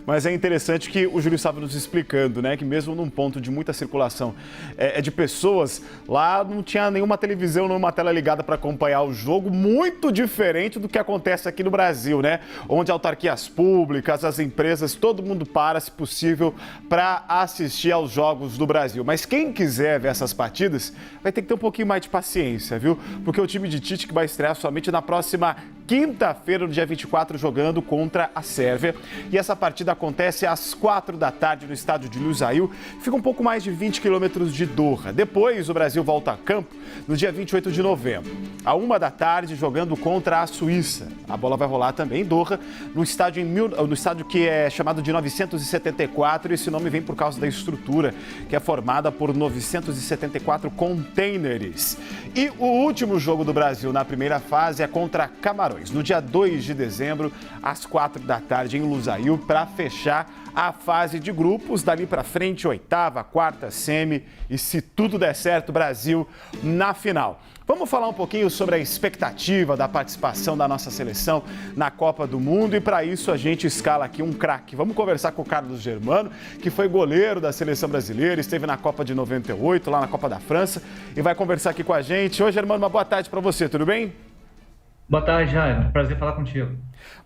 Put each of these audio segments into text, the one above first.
Mas é interessante que o Júlio estava nos explicando, né, que mesmo num ponto de muita circulação de pessoas, lá não tinha nenhuma televisão, nenhuma tela ligada para acompanhar o jogo, muito diferente do que acontece aqui no Brasil, né? Onde autarquias públicas, as empresas, todo mundo para, se possível, para assistir aos jogos do Brasil. Mas quem quiser ver essas partidas vai ter que ter um pouquinho mais de paciência, viu? Porque o time de Tite que vai estrear somente na próxima quinta-feira, no dia 24, jogando contra a Sérvia. E essa partida acontece às 4 da tarde no estádio de Lusail. Fica um pouco mais de 20 quilômetros de Doha. Depois, o Brasil volta a campo no dia 28 de novembro, à 1 da tarde, jogando contra a Suíça. A bola vai rolar também em Doha, no estádio que é chamado de 974. Esse nome vem por causa da estrutura, que é formada por 974 containers. E o último jogo do Brasil na primeira fase é contra Camarões, no dia 2 de dezembro, às 4 da tarde, em Lusail, para fechar a fase de grupos. Dali para frente, oitava, quarta, semi e, se tudo der certo, Brasil na final. Vamos falar um pouquinho sobre a expectativa da participação da nossa seleção na Copa do Mundo, e para isso a gente escala aqui um craque. Vamos conversar com o Carlos Germano, que foi goleiro da seleção brasileira, esteve na Copa de 98, lá na Copa da França, e vai conversar aqui com a gente. Oi, Germano, uma boa tarde para você, tudo bem? Boa tarde, Jair. Prazer falar contigo.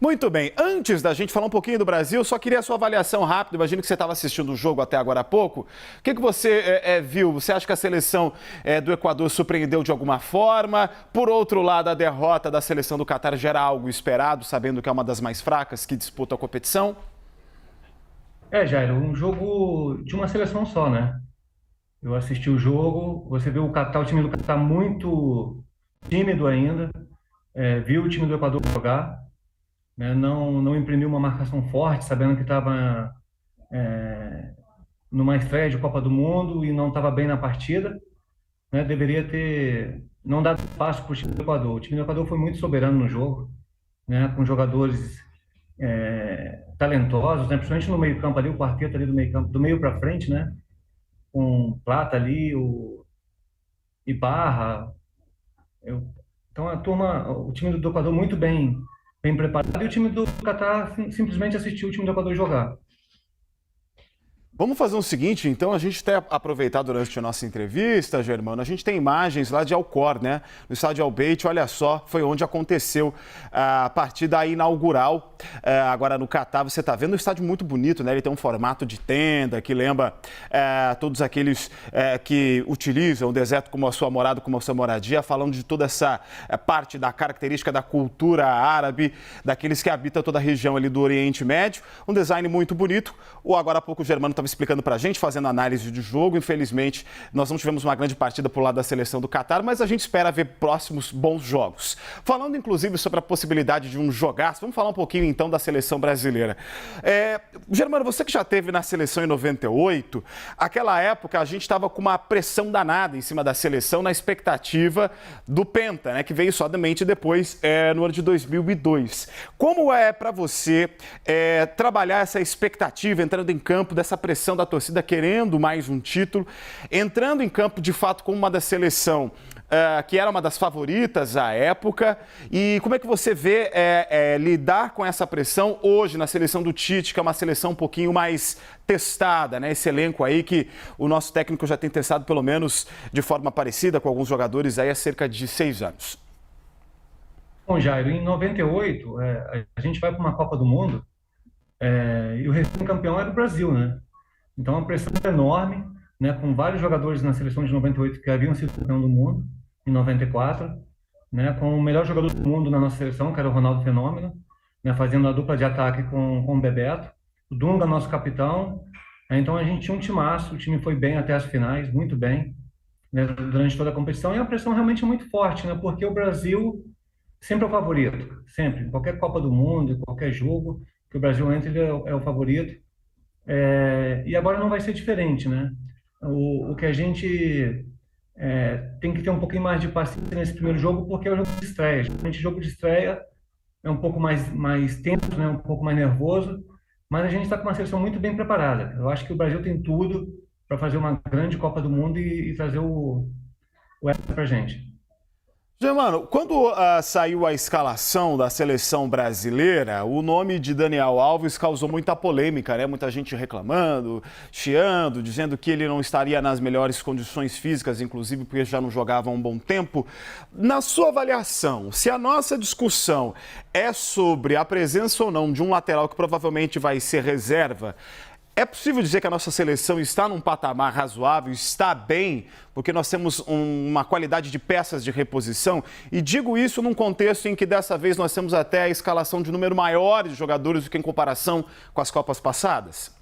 Muito bem. Antes da gente falar um pouquinho do Brasil, só queria a sua avaliação rápida. Imagino que você estava assistindo o jogo até agora há pouco. O que você viu? Você acha que a seleção do Equador surpreendeu de alguma forma? Por outro lado, a derrota da seleção do Catar já era algo esperado, sabendo que é uma das mais fracas que disputa a competição? Jair, um jogo de uma seleção só, né? Eu assisti o jogo, você viu o time do Catar muito tímido ainda. Viu o time do Equador jogar, né? Não imprimiu uma marcação forte, sabendo que estava numa estreia de Copa do Mundo e não estava bem na partida, né? Deveria ter não dado espaço para o time do Equador. O time do Equador foi muito soberano no jogo, né? Com jogadores talentosos, né? Principalmente no meio-campo ali, o quarteto ali do meio-campo, do meio para frente, né? Com Plata ali, o Ibarra. Então o time do Equador muito bem preparado, e o time do Catar simplesmente assistiu o time do Equador jogar. Vamos fazer o seguinte, então, a gente até aproveitar durante a nossa entrevista, Germano, a gente tem imagens lá de Alcor, né? No estádio Al Bayt, olha só, foi onde aconteceu a partida inaugural. Agora no Catar, você está vendo um estádio muito bonito, né? Ele tem um formato de tenda que lembra todos aqueles que utilizam o deserto como a sua morada, como a sua moradia, falando de toda essa parte da característica da cultura árabe, daqueles que habitam toda a região ali do Oriente Médio. Um design muito bonito. Agora há pouco o Germano estava explicando para a gente, fazendo análise de jogo. Infelizmente, nós não tivemos uma grande partida por lado da seleção do Catar, mas a gente espera ver próximos bons jogos. Falando, inclusive, sobre a possibilidade de um jogaço, vamos falar um pouquinho, então, da seleção brasileira. Germano, você que já esteve na seleção em 98, aquela época a gente estava com uma pressão danada em cima da seleção, na expectativa do Penta, né, que veio somente depois, no ano de 2002. Como é para você trabalhar essa expectativa, entrando em campo, dessa pressão da torcida querendo mais um título, entrando em campo de fato com uma da seleção que era uma das favoritas à época, e como é que você vê lidar com essa pressão hoje na seleção do Tite, que é uma seleção um pouquinho mais testada, né? Esse elenco aí que o nosso técnico já tem testado pelo menos de forma parecida com alguns jogadores aí há cerca de 6 anos. Bom, Jairo, em 98 a gente vai para uma Copa do Mundo e o recém-campeão era o Brasil, né? Então, uma pressão enorme, né, com vários jogadores na seleção de 98 que haviam sido campeão do mundo em 94, né, com o melhor jogador do mundo na nossa seleção, que era o Ronaldo Fenômeno, né, fazendo a dupla de ataque com o Bebeto, o Dunga, nosso capitão. Então, a gente tinha um timaço, o time foi bem até as finais, muito bem, né, durante toda a competição, e a pressão realmente é muito forte, né, porque o Brasil sempre é o favorito, sempre, em qualquer Copa do Mundo, em qualquer jogo que o Brasil entra, ele é o favorito. E agora não vai ser diferente, né? O que a gente tem que ter um pouquinho mais de paciência nesse primeiro jogo, porque é o jogo de estreia. Geralmente, o jogo de estreia é um pouco mais tenso, né? Um pouco mais nervoso, mas a gente está com uma seleção muito bem preparada. Eu acho que o Brasil tem tudo para fazer uma grande Copa do Mundo e trazer o para a gente. Germano, quando saiu a escalação da seleção brasileira, o nome de Daniel Alves causou muita polêmica, né? Muita gente reclamando, chiando, dizendo que ele não estaria nas melhores condições físicas, inclusive porque já não jogava há um bom tempo. Na sua avaliação, se a nossa discussão é sobre a presença ou não de um lateral que provavelmente vai ser reserva, é possível dizer que a nossa seleção está num patamar razoável, está bem, porque nós temos uma qualidade de peças de reposição? E digo isso num contexto em que dessa vez nós temos até a escalação de número maior de jogadores do que em comparação com as Copas passadas?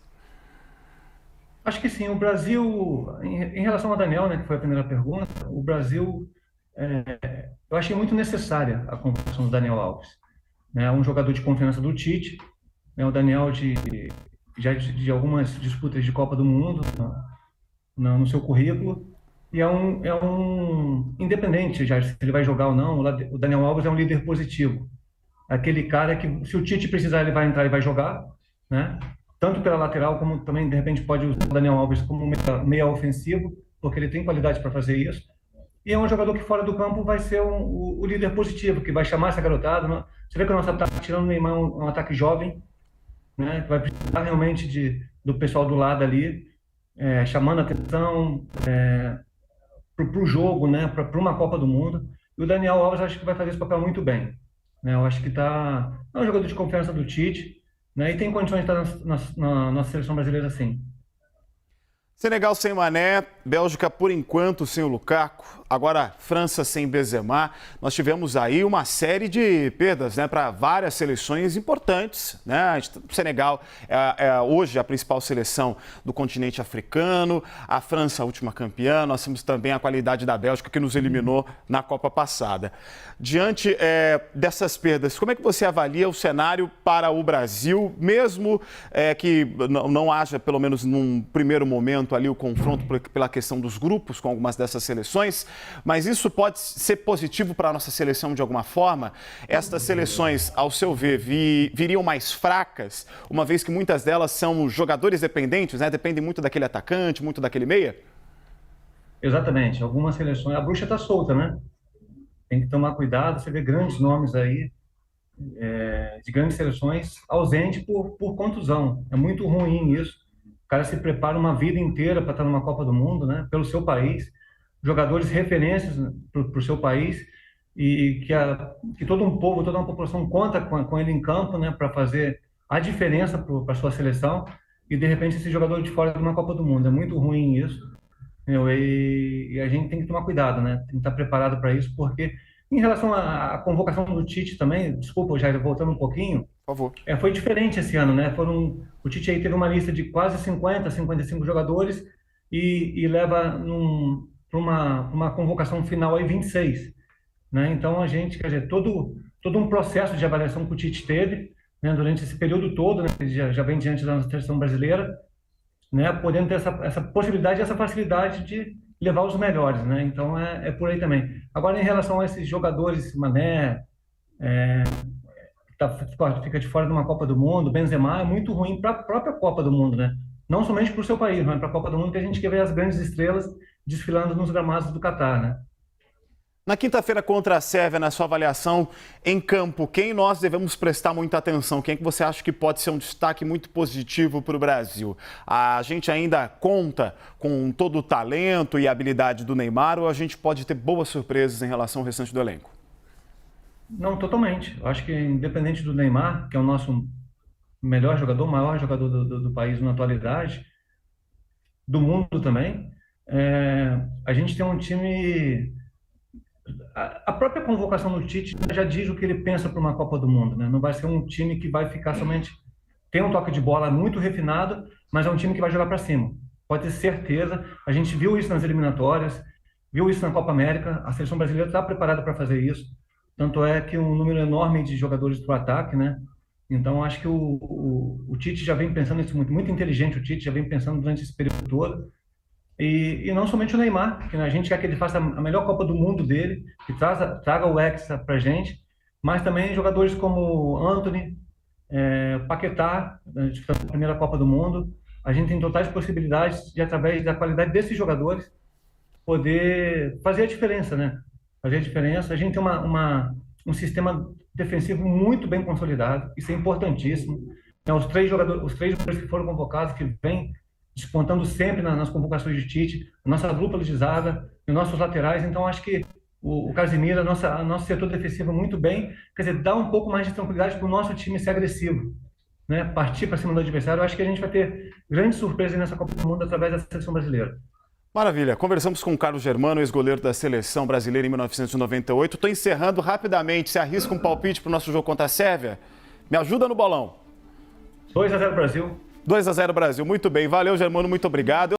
Acho que sim. O Brasil, em relação ao Daniel, né, que foi a primeira pergunta, o Brasil, eu achei muito necessária a convocação do Daniel Alves. Né, um jogador de confiança do Tite, né, o Daniel já de algumas disputas de Copa do Mundo no seu currículo, e é um independente já se ele vai jogar ou não. O Daniel Alves é um líder positivo, aquele cara que, se o Tite precisar, ele vai entrar e vai jogar, né? Tanto pela lateral, como também, de repente, pode usar o Daniel Alves como meia ofensivo, porque ele tem qualidade para fazer isso. E é um jogador que, fora do campo, vai ser o líder positivo, que vai chamar essa garotada, né? Você vê que o nosso ataque, tirando o Neymar, um ataque jovem, né? Que vai precisar realmente do pessoal do lado ali, chamando a atenção para o jogo, né? Para uma Copa do Mundo. E o Daniel Alves, acho que vai fazer esse papel muito bem, né? Eu acho que é um jogador de confiança do Tite, né? E tem condições de estar na nossa seleção brasileira, sim. Senegal sem Mané, Bélgica por enquanto sem o Lukaku, agora França sem Benzema. Nós tivemos aí uma série de perdas, né, para várias seleções importantes, né? O Senegal é hoje a principal seleção do continente africano, a França a última campeã. Nós temos também a qualidade da Bélgica, que nos eliminou na Copa passada. Diante dessas perdas, como é que você avalia o cenário para o Brasil, mesmo que não haja, pelo menos num primeiro momento, ali o confronto pela questão dos grupos com algumas dessas seleções, mas isso pode ser positivo para a nossa seleção de alguma forma? Estas seleções, ao seu ver, viriam mais fracas, uma vez que muitas delas são jogadores dependentes, né? Dependem muito daquele atacante, muito daquele meia? Exatamente. Algumas seleções, a bruxa está solta, né? Tem que tomar cuidado. Você vê grandes nomes aí, de grandes seleções, ausente por contusão. É muito ruim isso. O cara se prepara uma vida inteira para estar numa Copa do Mundo, né? Pelo seu país, jogadores referências para o seu país, e que todo um povo, toda uma população conta com ele em campo, né? Para fazer a diferença para a sua seleção, e de repente esse jogador de fora de uma Copa do Mundo. É muito ruim isso, entendeu? E a gente tem que tomar cuidado, né? Tem que estar preparado para isso, porque em relação à convocação do Tite também, desculpa, Jair, voltando um pouquinho, Por favor. foi diferente esse ano, né? O Tite aí teve uma lista de quase 50, 55 jogadores e leva para uma convocação final aí 26, né? Então a gente, quer dizer, todo um processo de avaliação que o Tite teve, né, durante esse período todo, né, que já vem diante da nossa seleção brasileira, né, podendo ter essa possibilidade, essa facilidade de levar os melhores, né? Então é por aí também. Agora, em relação a esses jogadores, Mané, fica de fora de uma Copa do Mundo, Benzema, é muito ruim para a própria Copa do Mundo, né? Não somente para o seu país, mas para a Copa do Mundo, que a gente quer ver as grandes estrelas desfilando nos gramados do Catar, né? Na quinta-feira contra a Sérvia, na sua avaliação em campo, quem nós devemos prestar muita atenção? Quem que você acha que pode ser um destaque muito positivo para o Brasil? A gente ainda conta com todo o talento e habilidade do Neymar, ou a gente pode ter boas surpresas em relação ao restante do elenco? Não, totalmente. Eu acho que, independente do Neymar, que é o nosso melhor jogador, maior jogador do país na atualidade, do mundo também, a gente tem um time. A própria convocação do Tite já diz o que ele pensa para uma Copa do Mundo, né? Não vai ser um time que vai ficar somente. Tem um toque de bola muito refinado, mas é um time que vai jogar para cima. Pode ter certeza. A gente viu isso nas eliminatórias, viu isso na Copa América. A seleção brasileira está preparada para fazer isso. Tanto é que um número enorme de jogadores para o ataque, né? Então, acho que o Tite já vem pensando nisso muito, muito inteligente. O Tite já vem pensando durante esse período todo. E não somente o Neymar, que a gente quer que ele faça a melhor Copa do Mundo dele, que traga o Hexa para a gente, mas também jogadores como Antony, Paquetá, disputando a primeira Copa do Mundo. A gente tem totais possibilidades de, através da qualidade desses jogadores, poder fazer a diferença, né? fazer a diferença. A gente tem um sistema defensivo muito bem consolidado, isso é importantíssimo. Os três jogadores que foram convocados, que vêm despontando sempre nas convocações de Tite, a nossa dupla de zaga, os nossos laterais. Então, acho que o Casemiro, nosso setor defensivo muito bem, quer dizer, dá um pouco mais de tranquilidade para o nosso time ser agressivo, né? Partir para cima do adversário. Eu acho que a gente vai ter grande surpresa nessa Copa do Mundo através da seleção brasileira. Maravilha. Conversamos com o Carlos Germano, ex-goleiro da seleção brasileira em 1998. Estou encerrando rapidamente. Você arrisca um palpite para o nosso jogo contra a Sérvia? Me ajuda no bolão. 2-0 Brasil. 2-0 Brasil. Muito bem. Valeu, Germano. Muito obrigado.